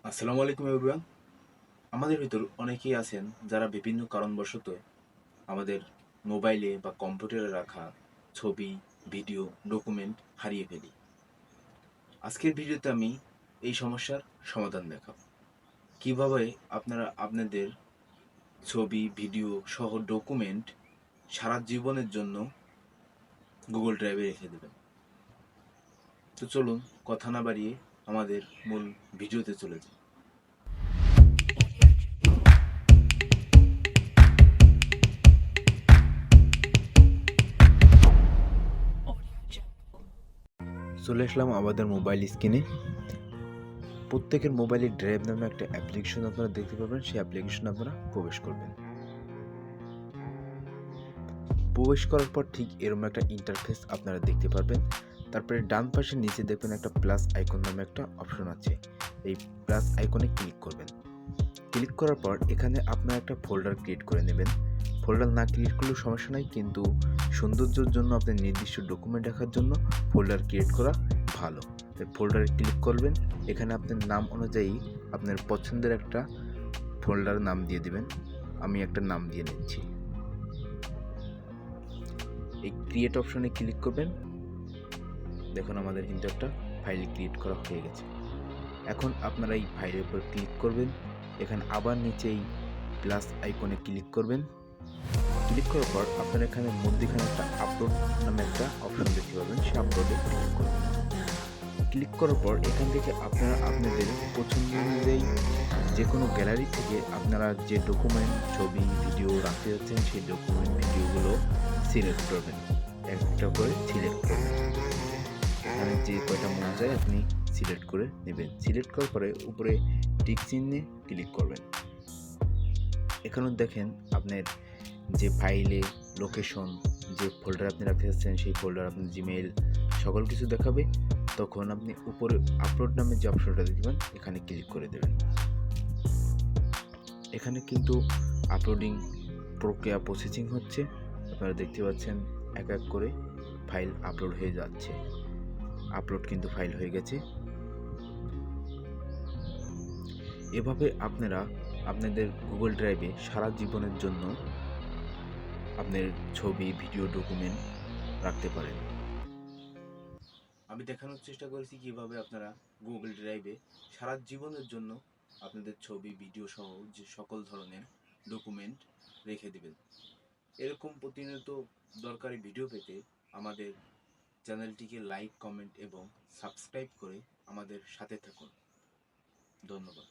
আসসালামু আলাইকুম এভরিওয়ান। আমাদের ভিতর অনেকেই আছেন যারা বিভিন্ন কারণবশত আমাদের মোবাইলে বা কম্পিউটারে রাখা ছবি, ভিডিও, ডকুমেন্ট হারিয়ে ফেলি। আজকের ভিডিওতে আমি এই সমস্যার সমাধান দেখাবো। কিভাবে আপনারা আপনাদের ছবি, ভিডিও সহ ডকুমেন্ট সারা জীবনের জন্য গুগল ড্রাইভে রেখে দেবেন। তো চলুন কথা না বাড়িয়ে আমাদের মূল ভিডিওতে চলে যাই। চলে আসলাম আমাদের মোবাইল স্ক্রিনে। প্রত্যেকের মোবাইলে ড্রাইভ নামে একটা অ্যাপ্লিকেশন আপনারা দেখতে পাবেন, সেই অ্যাপ্লিকেশনে আপনারা প্রবেশ করবেন। প্রবেশ করার পর ঠিক এরকম একটা ইন্টারফেস আপনারা দেখতে পারবেন। তারপরে ডান পাশে নিচে দেখবেন একটা প্লাস আইকন নামে একটা অপশন আছে। এই প্লাস আইকনে ক্লিক করবেন। ক্লিক করার পর এখানে আপনারা একটা ফোল্ডার ক্রিয়েট করে নেবেন। ফোল্ডার না ক্রিয়েট করলেও সমস্যা নাই, কিন্তু সৌন্দর্যের জন্য আপনার নির্দিষ্ট ডকুমেন্ট রাখার জন্য ফোল্ডার ক্রিয়েট করা ভালো। ফোল্ডারে ক্লিক করবেন। এখানে আপনার নাম অনুযায়ী আপনার পছন্দের একটা ফোল্ডার নাম দিয়ে দিবেন। আমি একটা নাম দিয়ে নিচ্ছি। এই ক্রিয়েট অপশনে ক্লিক করবেন। দেখুন আমাদের কিন্তু একটা ফাইল ক্রিয়েট করা হয়ে গেছে। এখন আপনারা এই ফাইলের উপর ক্লিক করবেন। এখানে আবার নিচে এই প্লাস আইকনে ক্লিক করবেন। ক্লিক করার পর আপনারা এখানে মধ্যেখানে একটা আপলোড নামে একটা অপশন দেখতে পাবেন, সেই আপলোডে ক্লিক করবেন। ক্লিক করার পর এখান থেকে আপনারা আপনাদের পছন্দ অনুযায়ী যে কোনো গ্যালারি থেকে আপনারা যে ডকুমেন্ট, ছবি, ভিডিও রাখতে যাচ্ছেন সেই ডকুমেন্ট, ভিডিওগুলো সিলেক্ট করবেন। একটা করে সিলেক্ট করবেন। এখানে যে কয়টা মন যায় আপনি সিলেক্ট করে নেবেন। সিলেক্ট করার পরে উপরে টিক চিহ্নে ক্লিক করবেন। এখানে দেখেন আপনার যে ফাইলে লোকেশন, যে ফোল্ডার আপনি রাখতে চাচ্ছেন সেই ফোল্ডার, আপনার জিমেইল সকল কিছু দেখাবে। তখন আপনি উপরে আপলোড নামে যে অপশনটা দেখবেন এখানে ক্লিক করে দেবেন। এখানে কিন্তু আপলোডিং প্রক্রিয়া প্রসেসিং হচ্ছে। আপনারা দেখতে পাচ্ছেন এক এক করে ফাইল আপলোড হয়ে যাচ্ছে। আপলোড কিন্তু ফাইল হয়ে গেছে। এভাবে আপনারা আপনাদের গুগল ড্রাইভে সারা জীবনের জন্য আপনার ছবি, ভিডিও, ডকুমেন্ট রাখতে পারেন। আমি দেখানোর চেষ্টা করেছি কিভাবে আপনারা গুগল ড্রাইভে সারা জীবনের জন্য আপনাদের ছবি, ভিডিও সহ যে সকল ধরনের ডকুমেন্ট রেখে দেবেন। এরকম প্রতিনিয়ত দরকারি ভিডিও পেতে আমাদের চ্যানেলটিকে লাইক, কমেন্ট এবং সাবস্ক্রাইব করে আমাদের সাথে থাকুন। ধন্যবাদ।